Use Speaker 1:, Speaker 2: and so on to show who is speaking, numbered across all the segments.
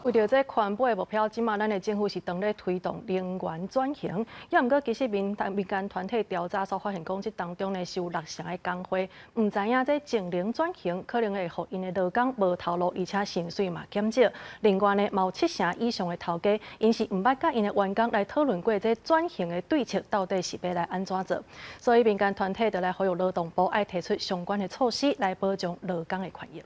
Speaker 1: 为着这环保的目标，即马咱的政府是当咧推动能源转型。也毋过，其实民间团体调查所发现，讲即当中呢是有6成的工会毋知影这净零转型可能会互因的劳工无头路，而且薪水嘛减少。另外呢，有7成以上的头家，因是毋捌甲因的员工来讨论过这转型的对策到底是要来安怎做。所以民间团体就来呼吁劳动部爱提出相关的措施来保障劳工的权益。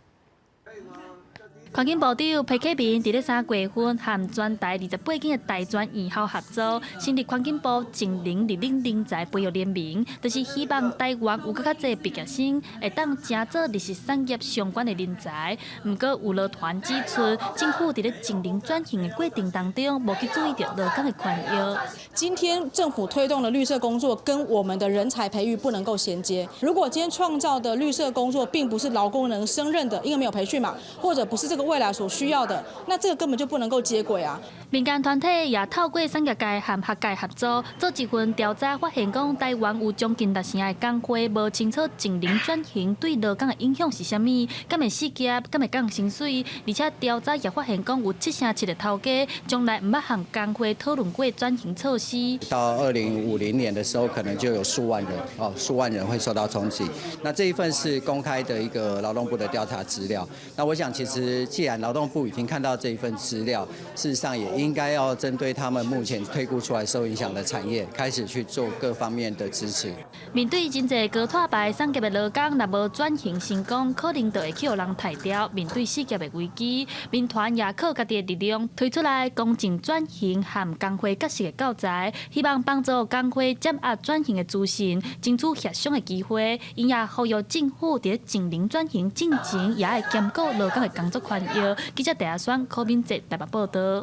Speaker 2: 环境部长裴启明伫咧3月份和全台28间的大专院校合作，成立环境部净零日领人才培育联盟，就是希望台湾有更较侪毕业生会当正做历史产业相关的人才。毋过有劳团指出，政府伫咧净零转型的过程当中，无去注意到劳工的权益。
Speaker 3: 今天政府推动的绿色工作跟我们的人才培育不能够衔接。如果今天创造的绿色工作并不是劳工能胜任的，因为没有培训嘛，或者不是这个未来所需要的，那这个根本就不能够接轨啊。
Speaker 2: 民间团体也透过产业界和学界合作，做一份调查，发现讲台湾有将近6成的工会无清楚净零转型对劳工的影响是啥物，敢会失业，敢会降薪水，而且调查也发现讲有7成7的头家从来毋捌和工会讨论过转型措施。
Speaker 4: 到2050年的时候，可能就有数万人数万人会受到冲击。那这一份是公开的一个劳动部的调查资料。那我想，其实既然劳动部已经看到这一份资料，事实上也应该要针对他们目前推估出来受影响的产业，开始去做各方面的支持。
Speaker 2: 面对真侪高碳排产业的劳工，若无转型成功，可能就会去互人汰掉。面对失业的危机，民团也靠家己的力量推出来公正转型和工会角色的教材，希望帮助工会掌握转型的资讯，争取协商的机会。因也呼吁政府伫净零转型进前，也要兼顾劳工的工作权益。记者戴亚轩、柯敏哲台北报道。